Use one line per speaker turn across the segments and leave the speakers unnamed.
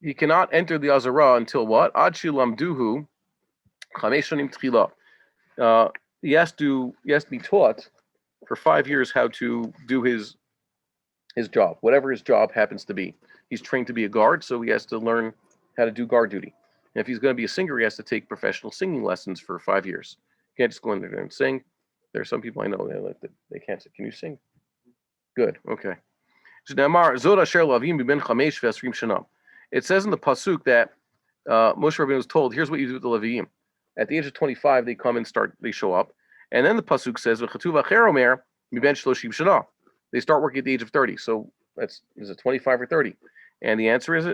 he cannot enter the Azara until what? Ad shilamduhu chamesh shanim tchila. He has to be taught for 5 years how to do his job, whatever his job happens to be. He's trained to be a guard, so he has to learn how to do guard duty. And if he's going to be a singer, he has to take professional singing lessons for 5 years. You can't just go in there and sing. There are some people I know they can't sing. Can you sing? Good. Okay. It says in the pasuk that Moshe Rabbeinu was told, "Here's what you do with the Leviim." At the age of 25, they come and they show up, and then the pasuk says, they start working at the age of 30. So is it 25 or 30? And the answer is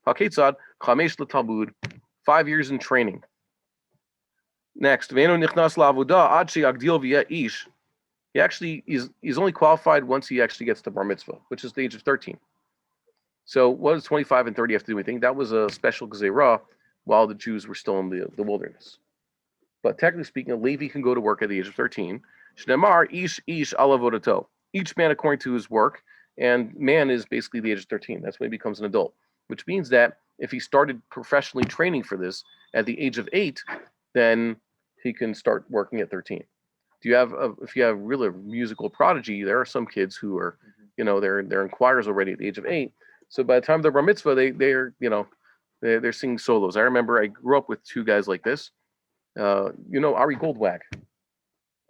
Haketzad Chamesh Talmud, 5 years in training. Next, Veno Nichnas La'avoda Ad She'agdil V'yeh Ish. He actually he's only qualified once he actually gets to bar mitzvah, which is the age of 13. So what does 25 and 30 have to do with anything? That was a special gezerah while the Jews were still in the wilderness. But technically speaking, a Levi can go to work at the age of 13. Shnemar ish alavodato. Each man according to his work, and man is basically the age of 13. That's when he becomes an adult. Which means that if he started professionally training for this at the age of 8, then he can start working at 13. If you have really a musical prodigy, there are some kids who are, they're in choirs already at the age of 8. So by the time they're bar mitzvah, they're singing solos. I remember I grew up with two guys like this. Ari Goldwag,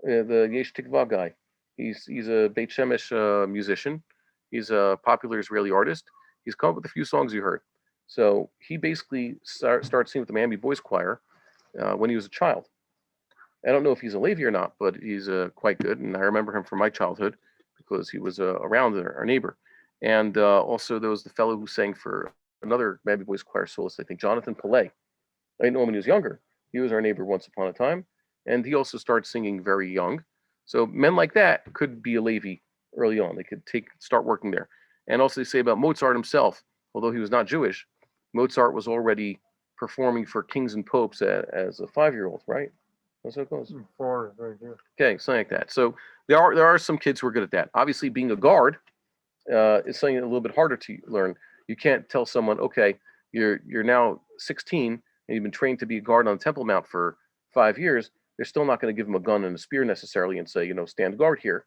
the Yesh Tikva guy. He's a Beit Shemesh musician. He's a popular Israeli artist. He's come up with a few songs you heard. So he basically started singing with the Miami Boys Choir when he was a child. I don't know if he's a Levi or not, but he's quite good. And I remember him from my childhood because he was around our neighbor. And also there was the fellow who sang for another Miami Boys Choir soloist, I think, Jonathan Pillay. I didn't know him when he was younger. He was our neighbor once upon a time. And he also started singing very young. So men like that could be a Levi early on. They could start working there. And also they say about Mozart himself, although he was not Jewish, Mozart was already performing for kings and popes as a 5-year-old, right? That's how it goes.
4, right here.
Okay, something like that. So there are some kids who are good at that. Obviously, being a guard is something a little bit harder to learn. You can't tell someone, okay, you're now 16 and you've been trained to be a guard on the Temple Mount for 5 years. They're still not going to give him a gun and a spear necessarily and say, stand guard here,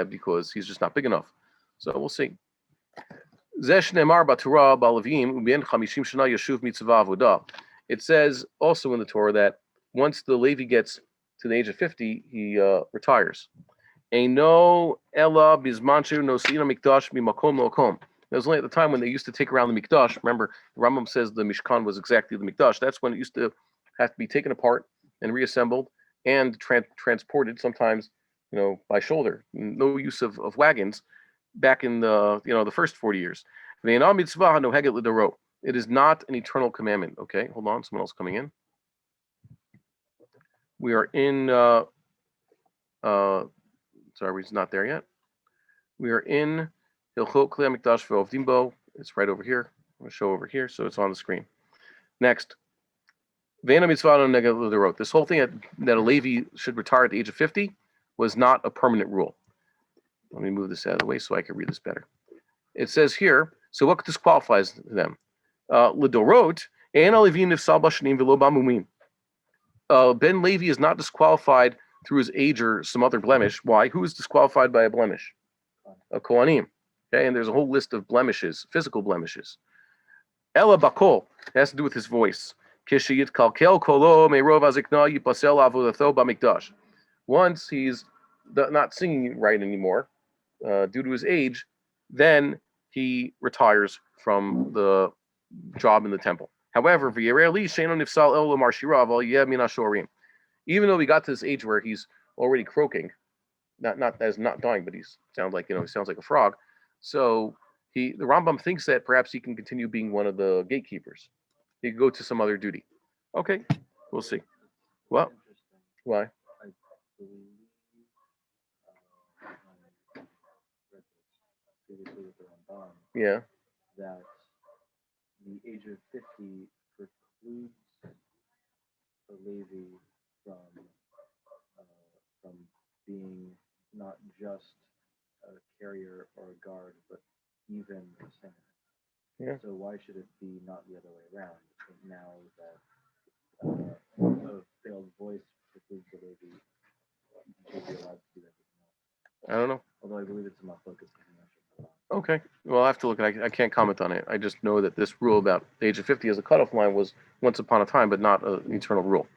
because he's just not big enough. So we'll see. It says also in the Torah that once the Levi gets to the age of 50, he retires. It was only at the time when they used to take around the Mikdash. Remember, the Rambam says the Mishkan was exactly the Mikdash. That's when it used to have to be taken apart and reassembled and transported, sometimes, by shoulder. No use of wagons back in the first 40 years. It is not an eternal commandment. Okay, hold on. Someone else coming in. We are in. Sorry, he's not there yet. We are in Hilchot Klei Mikdash V'Ovdim. It's right over here. I'm going to show over here, so it's on the screen. Next. This whole thing that a Levi should retire at the age of 50 was not a permanent rule. Let me move this out of the way so I can read this better. It says here, so what disqualifies them? Lidorot, Ben Levi is not disqualified through his age or some other blemish. Why? Who is disqualified by a blemish? A Kohanim. Okay, and there's a whole list of blemishes, physical blemishes. Ela Bakol has to do with his voice. Once he's not singing right anymore, due to his age, then he retires from the job in the temple. However, even though he got to this age where he's already croaking, not dying, but he sounds like a frog. So the Rambam thinks that perhaps he can continue being one of the gatekeepers. He could go to some other duty. Okay, we'll see. What? Why?
I believe previously with the Ramban,
Yeah.
that the age of 50 precludes a Levi from being not just a carrier or a guard, but even a singer.
Yeah.
So why should it be not the other way around? Now that a failed voice precludes the Levi, he should be allowed to do everything else.
I don't know.
Although I believe it's a machlokas.
Okay. Well, I have to look. I can't comment on it. I just know that this rule about the age of 50 as a cutoff line was once upon a time, but not an eternal rule.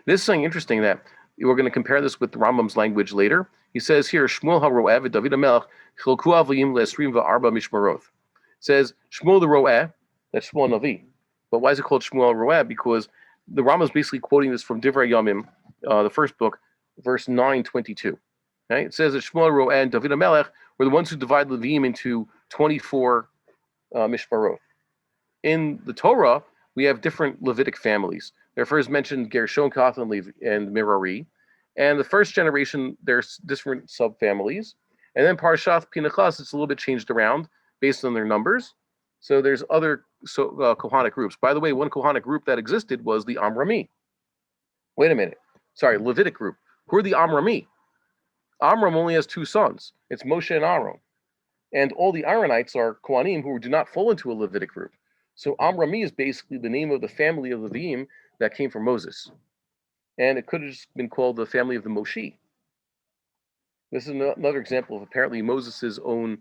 This is something interesting that we're going to compare this with the Rambam's language later. He says here, Shmuel haroeh David hamelech chilku avim le'esrim va'arba mishmaroth. It says Shmuel the roeh, that's Shmuel Navi. But why is it called Shmuel roeh? Because the Rambam is basically quoting this from Divrei Yamim, the first book, verse 9:22. Okay? It says that Shmuel roeh and David hamelech were the ones who divided Levim into 24 mishmarot. In the Torah, we have different Levitic families. They're first mentioned Gershon, Kohath, and Merari. And the first generation, there's different subfamilies. And then Parshath Pinchas, it's a little bit changed around based on their numbers. So there's other Kohanic groups. By the way, one Kohanic group that existed was the Amrami. Wait a minute. Sorry, Levitic group. Who are the Amrami? Amram only has two sons. It's Moshe and Aaron. And all the Aaronites are Kohanim who do not fall into a Levitic group. So Amrami is basically the name of the family of Levim that came from Moses. And it could have just been called the family of the Moshe. This is another example of apparently Moses' own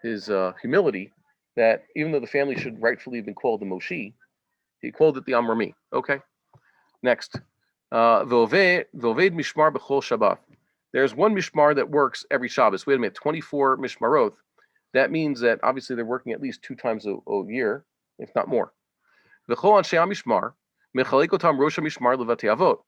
humility, that even though the family should rightfully have been called the Moshe, he called it the Amrami. Okay. Next. V'oved mishmar b'chol Shabbat. There's one mishmar that works every Shabbos. Wait a minute, 24 mishmarot. That means that obviously they're working at least 2 times a year, if not more. V'chol anshei mishmar mechalek otam rosh mishmar levatei avot.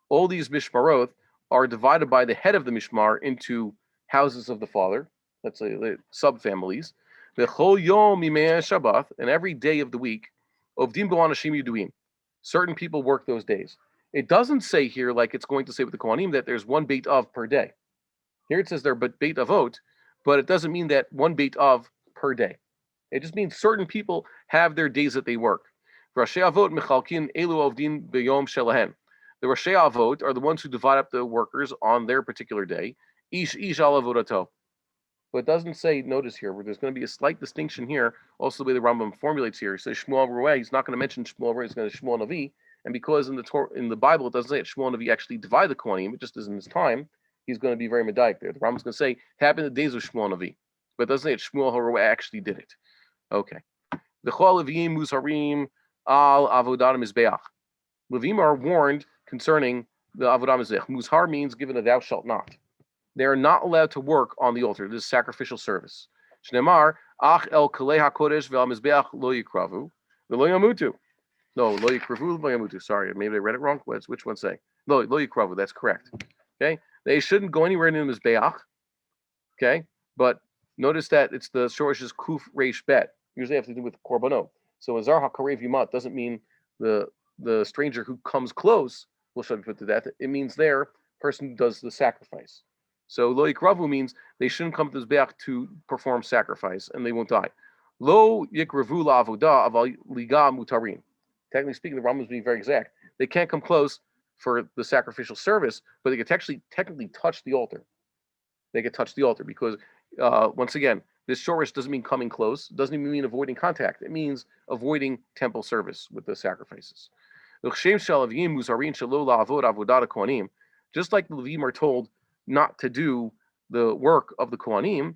All these mishmarot are divided by the head of the mishmar into houses of the father. That's the subfamilies. V'chol yom mimei Shabbat, and every day of the week, ovdim bo anashim yuduim. Certain people work those days. It doesn't say here, like it's going to say with the Kohanim, that there's one Beit Av per day. Here it says there Beit Avot, but it doesn't mean that one Beit Av per day. It just means certain people have their days that they work. Rashi Avot mechalkin elu ovdin b'yom shelahen. The Rashi Avot are the ones who divide up the workers on their particular day. Ish al avodato. But it doesn't say, notice here, where there's going to be a slight distinction here, also the way the Rambam formulates here. He says Shmuel Rueh, he's not going to mention Shmuel Rueh, he's going to Shmuel Navi. And because in the Bible it doesn't say that Shmuel Navi actually divided the Kohanim, it just is in his time, he's going to be very medaic there. The Rambam's going to say, happened in the days of Shmuel Navi. But it doesn't say that Shmuel Rueh actually did it. Okay. V'chol Levim Musarim al Avodah Mizbeach. Levim are warned concerning the Avodah Mizbeach. Mushar means given a thou shalt not. They are not allowed to work on the altar. This is sacrificial service. Shneimar, ach el kalei hakodesh ve'al mizbeach lo yikravu ve'lo yamutu. No, lo yikravu lo yamutu. Sorry, maybe I read it wrong. Which one say? Lo yikravu. That's correct. Okay, they shouldn't go anywhere near the mizbeach. Okay, but notice that it's the shorish is kuf reish bet. Usually have to do with korbanot. So azar hakarev yumat doesn't mean the stranger who comes close will shall be put to death. It means their person who does the sacrifice. So lo yikravu means they shouldn't come to the Mizbeach to perform sacrifice, and they won't die. Lo yikravu la'avodah aval liga mutarin. Technically speaking, the Rambam is being very exact. They can't come close for the sacrificial service, but they can technically touch the altar. They can touch the altar because, once again, this shorish doesn't mean coming close. It doesn't even mean avoiding contact. It means avoiding temple service with the sacrifices. Just like the Levim are told not to do the work of the Kohanim,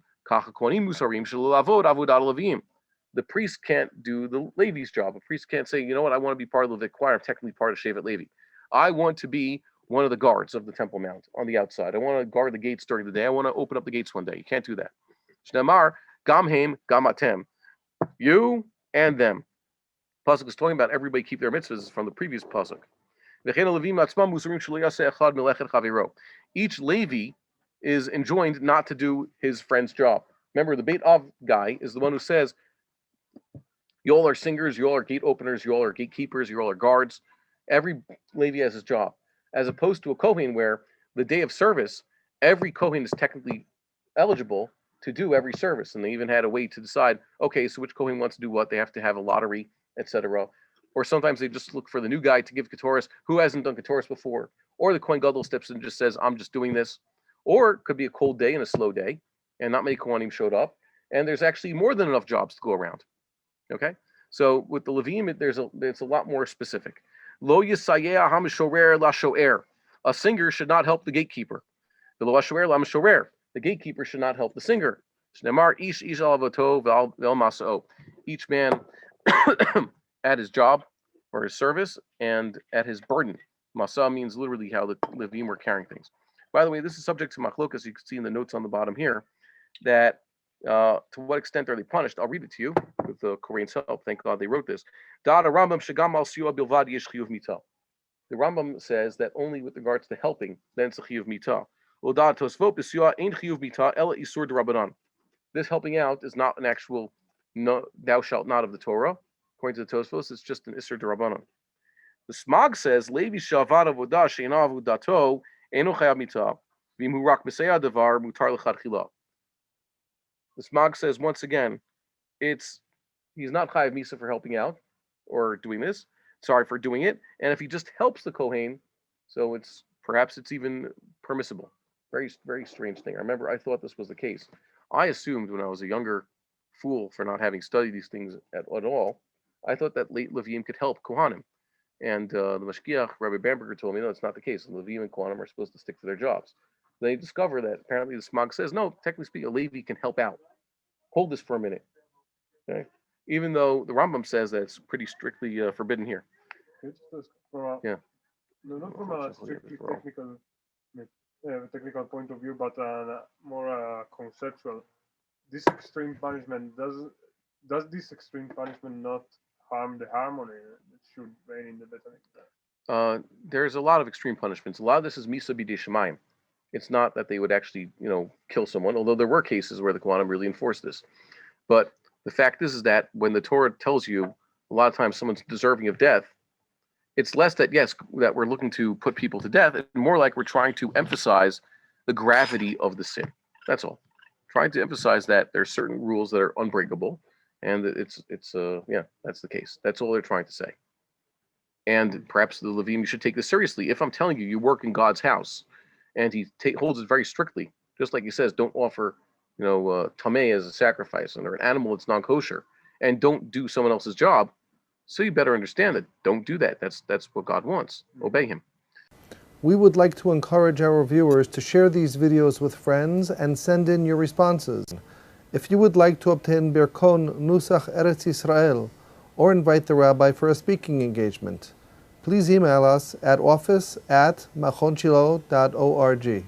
the priest can't do the Levi's job. A priest can't say, you know what, I want to be part of the Levite choir. I'm technically part of Shevet Levi. I want to be one of the guards of the Temple Mount on the outside. I want to guard the gates during the day. I want to open up the gates one day. You can't do that. Shneimar, gamheim, gamatem. You and them. Pasuk is talking about everybody keep their mitzvahs from the previous pasuk. Each Levi is enjoined not to do his friend's job. Remember, the Beit Av guy is the one who says, you all are singers, you all are gate openers, you all are gatekeepers, you all are guards. Every Levi has his job. As opposed to a Kohen where the day of service, every Kohen is technically eligible to do every service. And they even had a way to decide, okay, so which Kohen wants to do what. They have to have a lottery, etc. Or sometimes they just look for the new guy to give Ketores who hasn't done Ketores before. Or the Kohen Gadol steps in and just says, I'm just doing this. Or it could be a cold day and a slow day, and not many Kohanim showed up. And there's actually more than enough jobs to go around. Okay, so with the Levim, it's a lot more specific. Lo yisayeh hamishorer la shoer. A singer should not help the gatekeeper. The lo hashoer la mishorer. The gatekeeper should not help the singer. Shnemar ish al avoto vel masao. Each man at his job or his service and at his burden. Masa means literally how the Levim were carrying things. By the way, this is subject to machlokas. You can see in the notes on the bottom here that to what extent are they punished? I'll read it to you with the Korean's help. Thank God they wrote this. The Rambam says that only with regards to helping, then it's a chiyuv mitah. This helping out is not an actual no, thou shalt not of the Torah. According to the Tosfos, it's just an isur derabanan. The Smog says, Levi shavad avodah she'ena avodato eno chayav mitah. V'imhu rak b'seiah davar mutar l'chadchila. The Smog says once again, he's not chayav misa for helping out or doing this. Sorry for doing it. And if he just helps the Kohen, so perhaps it's even permissible. Very, very strange thing. I remember I thought this was the case. I assumed when I was a younger fool for not having studied these things at all, I thought that late Levim could help Kohanim. And the Mashgiach, Rabbi Bamberger, told me, no, it's not the case. Levim and Kohanim are supposed to stick to their jobs. They discover that apparently the Smog says, no, technically speaking, a Levi can help out. Hold this for a minute. Okay? Even though the Rambam says that it's pretty strictly forbidden here. Yeah.
No, not from a strictly technical point of view, but more conceptual. This extreme punishment does this extreme punishment not harm the harmony that should reign in the Beit HaMikdash?
There's a lot of extreme punishments. A lot of this is misa b'dei shemayim. It's not that they would actually, kill someone, although there were cases where the Kohanim really enforced this. But the fact is that when the Torah tells you a lot of times someone's deserving of death, it's less that, yes, that we're looking to put people to death, and more like we're trying to emphasize the gravity of the sin. That's all. Trying to emphasize that there's certain rules that are unbreakable, and that's the case. That's all they're trying to say. And perhaps the Levim, you should take this seriously. If I'm telling you, you work in God's house, and he holds it very strictly, just like he says, don't offer, tameh as a sacrifice, or an animal that's non-kosher, and don't do someone else's job. So you better understand that. Don't do that. That's what God wants. Obey him.
We would like to encourage our viewers to share these videos with friends and send in your responses. If you would like to obtain Birkon Nusach Eretz Yisrael or invite the rabbi for a speaking engagement, please email us at office@machonshilo.org.